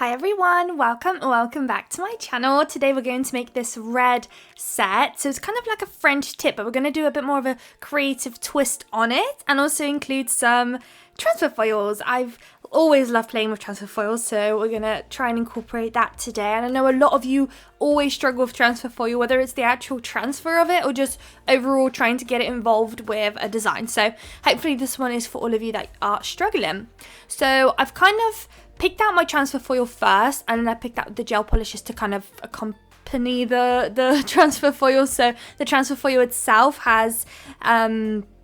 Hi everyone, welcome back to my channel. Today we're going to make this red set. So it's kind of like a French tip, but we're going to do a bit more of a creative twist on it and also include some transfer foils. I've always loved playing with transfer foils, so we're going to try and incorporate that today. And I know a lot of you always struggle with transfer foil, whether it's the actual transfer of it or just overall trying to get it involved with a design. So hopefully this one is for all of you that are struggling. So I've kind of picked out my transfer foil first, and then I picked out the gel polishes to kind of accompany the transfer foil. So the transfer foil itself has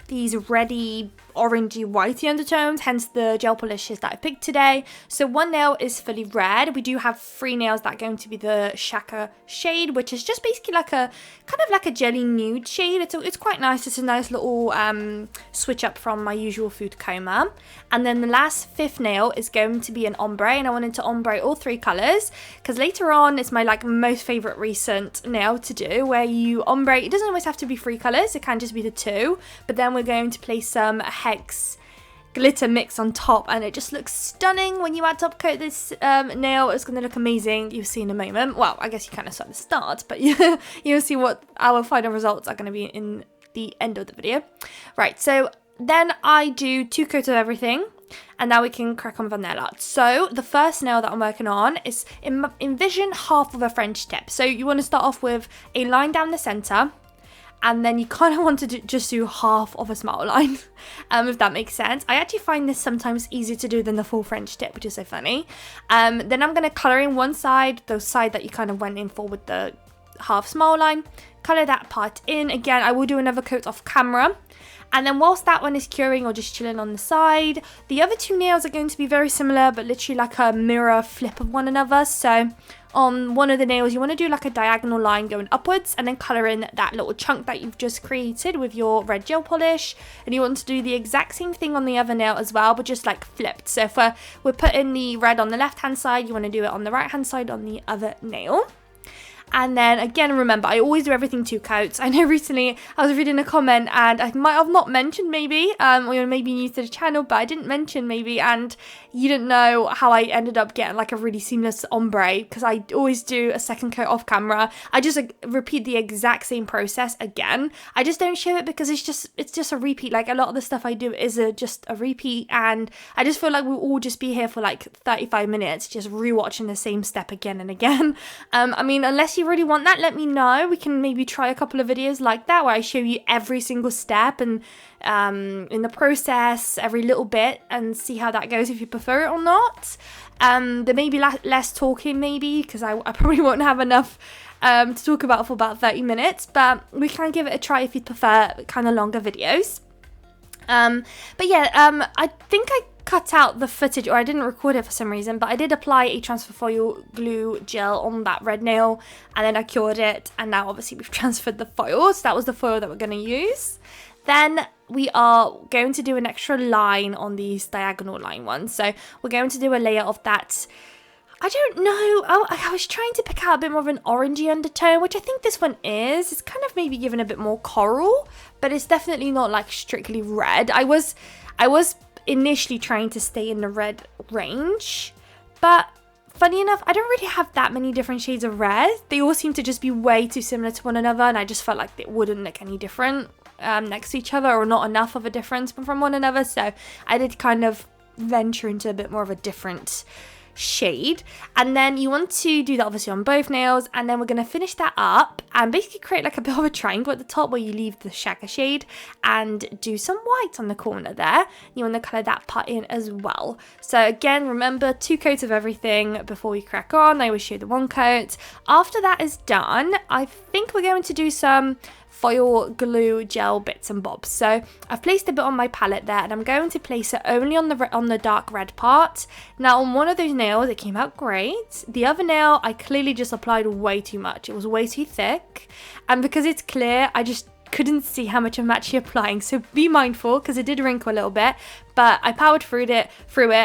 these reddy orangey whitey undertones, hence the gel polishes that I picked today. So one nail is fully red. We do have 3 nails that are going to be the Shaka shade, which is just basically like a kind of like a jelly nude shade. It's quite nice. It's a nice little switch up from my usual food coma. And then the last 5th nail is going to be an ombre, and I wanted to ombre all 3 colors because later on it's my most favorite recent nail to do, where you ombre. It doesn't always have to be 3 colors, it can just be the 2, but then we're going to place some hex glitter mix on top, and it just looks stunning when you add top coat this nail. It's going to look amazing. You'll see in a moment. Well, I guess you kind of saw at the start, but you'll see what our final results are going to be in the end of the video. Right, so then I do 2 coats of everything, and now we can crack on with our nail art. So the first nail that I'm working on is envision half of a French tip. So you want to start off with a line down the center, and then you kind of want to just do half of a smile line, if that makes sense. I actually find this sometimes easier to do than the full French tip, which is so funny. Then I'm going to colour in one side, the side that you kind of went in for with the half smile line. Colour that part in. Again, I will do another coat off camera. And then whilst that one is curing or just chilling on the side, the other 2 nails are going to be very similar, but literally like a mirror flip of one another. So on one of the nails, you want to do like a diagonal line going upwards, and then colour in that little chunk that you've just created with your red gel polish. And you want to do the exact same thing on the other nail as well, but just like flipped. So if we're putting the red on the left hand side, you want to do it on the right hand side on the other nail. And then again, remember, I always do everything 2 coats. I know recently I was reading a comment and I might have not mentioned maybe, or you're maybe new to the channel, but I didn't mention maybe, and you didn't know how I ended up getting like a really seamless ombre, because I always do a second coat off camera. I just repeat the exact same process again. I just don't show it because it's just a repeat. Like a lot of the stuff I do is just a repeat, and I just feel like we'll all just be here for like 35 minutes just rewatching the same step again and again. I mean, unless you really want that, let me know. We can maybe try a couple of videos like that where I show you every single step and in the process, every little bit, and see how that goes if you prefer it or not. There may be less talking maybe, because I probably won't have enough to talk about for about 30 minutes, but we can give it a try if you prefer kind of longer videos. But yeah, I think I cut out the footage, or I didn't record it for some reason, but I did apply a transfer foil glue gel on that red nail, and then I cured it, and now obviously we've transferred the foil. So that was the foil that we're going to use. Then we are going to do an extra line on these diagonal line ones. So we're going to do a layer of that. I don't know. I was trying to pick out a bit more of an orangey undertone, which I think this one is. It's kind of maybe given a bit more coral, but it's definitely not like strictly red. I was initially trying to stay in the red range, but funny enough, I don't really have that many different shades of red. They all seem to just be way too similar to one another, and I just felt like it wouldn't look any different next to each other, or not enough of a difference from one another. So I did kind of venture into a bit more of a different shade. And then you want to do that obviously on both nails, and then we're going to finish that up and basically create like a bit of a triangle at the top where you leave the Shaka shade and do some white on the corner there. You want to colour that part in as well. So again, remember 2 coats of everything before we crack on. I always show the 1 coat. After that is done, I think we're going to do some foil glue gel bits and bobs. So I've placed a bit on my palette there, and I'm going to place it only on the dark red part. Now on one of those nails it came out great. The other nail I clearly just applied way too much. It was way too thick, and because it's clear I just couldn't see how much I'm actually applying, so be mindful because it did wrinkle a little bit. but I powered through it.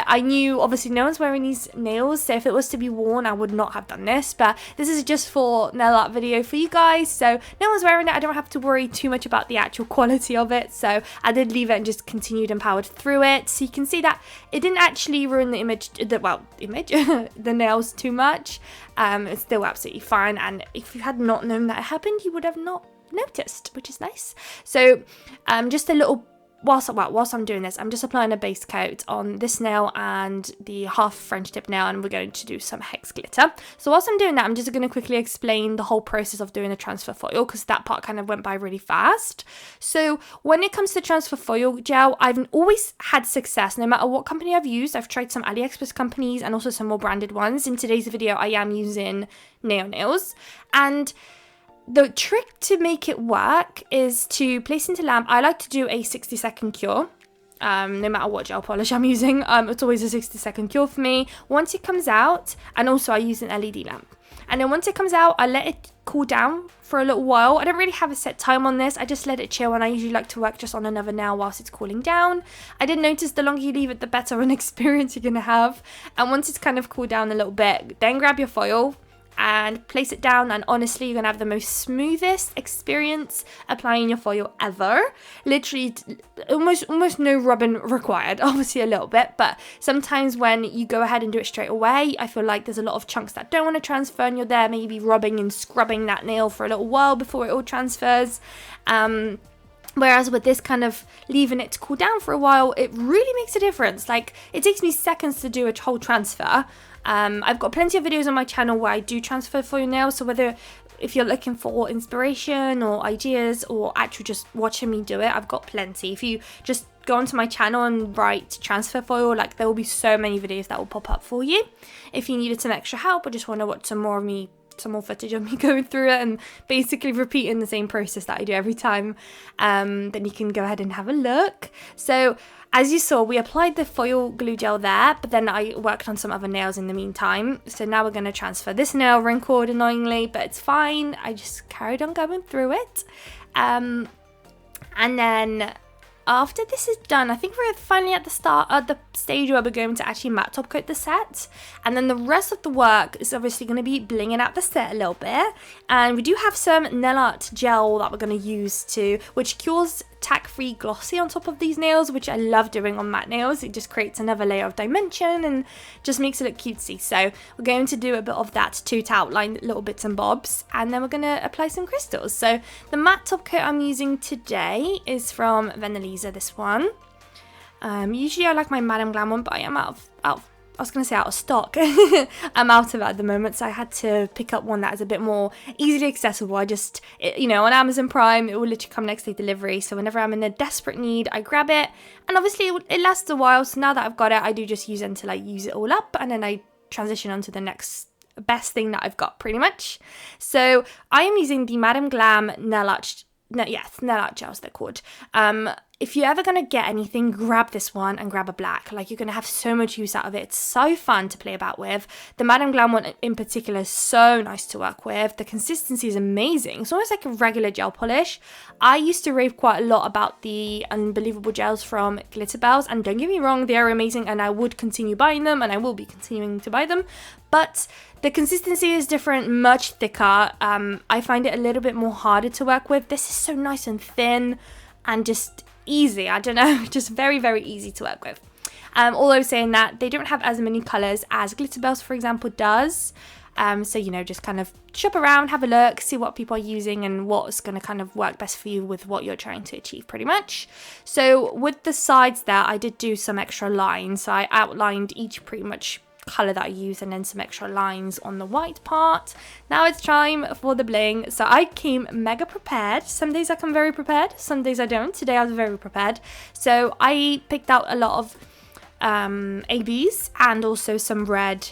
I knew obviously no one's wearing these nails, so if it was to be worn, I would not have done this, but this is just for nail art video for you guys, so no one's wearing it. I don't have to worry too much about the actual quality of it, so I did leave it and just continued and powered through it. So you can see that it didn't actually ruin the the nails too much. It's still absolutely fine, and if you had not known that it happened, you would have not noticed, which is nice. So just a little whilst I'm doing this, I'm just applying a base coat on this nail and the half French tip nail, and we're going to do some hex glitter. So whilst I'm doing that, I'm just going to quickly explain the whole process of doing the transfer foil, because that part kind of went by really fast. So when it comes to transfer foil gel, I've always had success no matter what company I've used. I've tried some AliExpress companies and also some more branded ones. In today's video, I am using Nails, and the trick to make it work is to place into lamp. I like to do a 60-second cure. No matter what gel polish I'm using, it's always a 60-second cure for me. Once it comes out, and also I use an LED lamp. And then once it comes out, I let it cool down for a little while. I don't really have a set time on this. I just let it chill, and I usually like to work just on another nail whilst it's cooling down. I did notice the longer you leave it, the better an experience you're going to have. And once it's kind of cooled down a little bit, then grab your foil and place it down, and honestly you're gonna have the most smoothest experience applying your foil ever. Literally almost no rubbing required, obviously a little bit, but sometimes when you go ahead and do it straight away, I feel like there's a lot of chunks that don't want to transfer, and you're there maybe rubbing and scrubbing that nail for a little while before it all transfers. Whereas with this, kind of leaving it to cool down for a while, it really makes a difference. Like, it takes me seconds to do a whole transfer. I've got plenty of videos on my channel where I do transfer foil nails, so if you're looking for inspiration or ideas or actually just watching me do it, I've got plenty. If you just go onto my channel and write transfer foil, like, there will be so many videos that will pop up for you. If you needed some extra help or just want to watch some more footage of me going through it and basically repeating the same process that I do every time, then you can go ahead and have a look. So as you saw, we applied the foil glue gel there, but then I worked on some other nails in the meantime. So now we're going to transfer this nail, wrinkled annoyingly, but it's fine. I just carried on going through it. And then after this is done, I think we're finally at the stage where we're going to actually matte top coat the set, and then the rest of the work is obviously going to be blinging out the set a little bit. And we do have some nail art gel that we're going to use which cures tack-free glossy on top of these nails, which I love doing on matte nails. It just creates another layer of dimension and just makes it look cutesy. So we're going to do a bit of that too, to outline little bits and bobs, and then we're going to apply some crystals. So the matte top coat I'm using today is from Venelisa, this one. Usually I like my Madame Glam one, but I am out of stock. I'm out of it at the moment, so I had to pick up one that is a bit more easily accessible. On Amazon Prime, it will literally come next day delivery, so whenever I'm in a desperate need, I grab it, and obviously it lasts a while. So now that I've got it, I do just use it until I use it all up, and then I transition on to the next best thing that I've got, pretty much. So I am using the Madame Glam nail art gels, they're called. If you're ever going to get anything, grab this one and grab a black. Like, you're going to have so much use out of it. It's so fun to play about with. The Madame Glam one in particular is so nice to work with. The consistency is amazing. It's almost like a regular gel polish. I used to rave quite a lot about the unbelievable gels from Glitterbels, and don't get me wrong, they are amazing, and I would continue buying them, and I will be continuing to buy them. But the consistency is different, much thicker. I find it a little bit more harder to work with. This is so nice and thin and just easy. I don't know, just very, very easy to work with. Although saying that, they don't have as many colours as Glitterbels, for example, does. So, just kind of shop around, have a look, see what people are using and what's going to kind of work best for you with what you're trying to achieve, pretty much. So with the sides there, I did do some extra lines. So I outlined each pretty much colour that I use, and then some extra lines on the white part. Now it's time for the bling. So I came mega prepared. Some days I come very prepared, some days I don't. Today I was very prepared. So I picked out a lot of ABs and also some red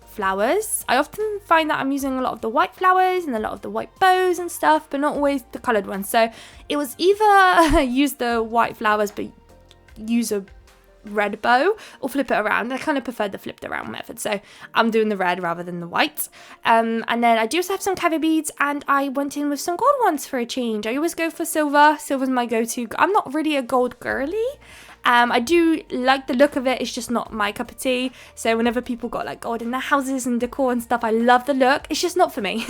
flowers. I often find that I'm using a lot of the white flowers and a lot of the white bows and stuff, but not always the coloured ones. So it was either use the white flowers but use a red bow, or flip it around. I kind of preferred the flipped around method, so I'm doing the red rather than the white. And then I do also have some caviar beads, and I went in with some gold ones for a change. I always go for silver. Silver's my go-to. I'm not really a gold girly, I do like the look of it, it's just not my cup of tea. So whenever people got like gold in their houses and decor and stuff, I love the look. It's just not for me.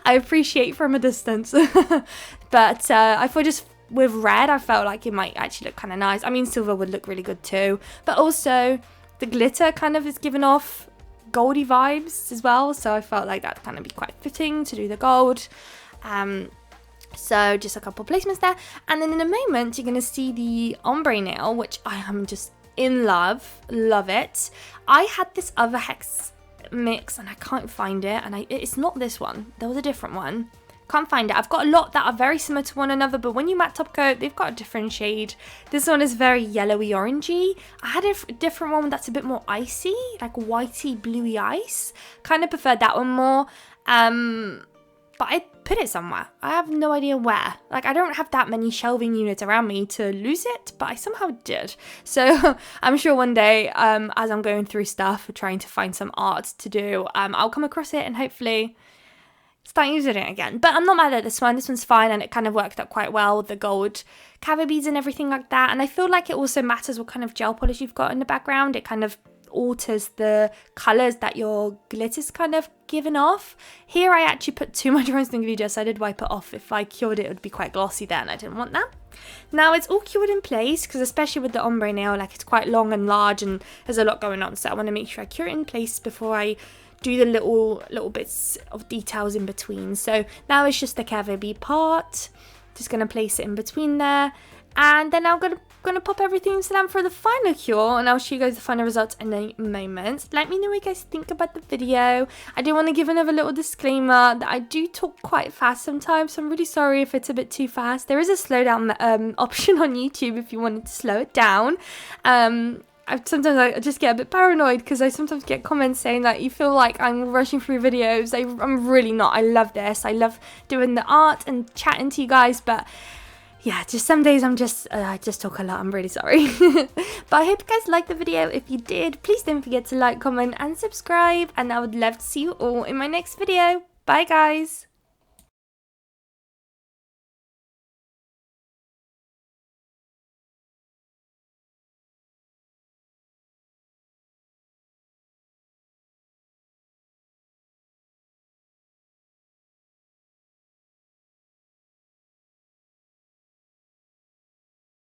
I appreciate from a distance. But I thought just with red, I felt like it might actually look kind of nice. I mean, silver would look really good too. But also the glitter kind of is giving off goldy vibes as well. So I felt like that'd kind of be quite fitting to do the gold. So just a couple placements there. And then in a moment, you're going to see the ombre nail, which I am just in love. Love it. I had this other hex mix and I can't find it. And it's not this one. There was a different one. Can't find it. I've got a lot that are very similar to one another, but when you matte top coat, they've got a different shade. This one is very yellowy orangey. I had a different one that's a bit more icy, like whitey bluey ice. Kind of preferred that one more. But I put it somewhere. I have no idea where. Like, I don't have that many shelving units around me to lose it, but I somehow did. So I'm sure one day, as I'm going through stuff, trying to find some art to do, I'll come across it and hopefully start using it again. But I'm not mad at this one. This one's fine, and it kind of worked out quite well with the gold caviar beads and everything like that. And I feel like it also matters what kind of gel polish you've got in the background. It kind of alters the colours that your glitter's kind of given off. Here I actually put too much rose-tinted glitter, so I did wipe it off. If I cured it, it would be quite glossy there, and I didn't want that. Now it's all cured in place, because especially with the ombre nail, like it's quite long and large and there's a lot going on, so I want to make sure I cure it in place before I do the little bits of details in between. So now it's just the caviar bead part. Just going to place it in between there, and then I'm gonna pop everything into them for the final cure, and I'll show you guys the final results in a moment. Let me know what you guys think about the video. I do want to give another little disclaimer that I do talk quite fast sometimes, so I'm really sorry if it's a bit too fast. There is a slow down option on YouTube if you wanted to slow it down. Sometimes I just get a bit paranoid because I sometimes get comments saying that you feel like I'm rushing through videos. I'm really not. I love this. I love doing the art and chatting to you guys, but yeah, just some days I just talk a lot. I'm really sorry. But I hope you guys liked the video. If you did, please don't forget to like, comment and subscribe, and I would love to see you all in my next video. Bye guys.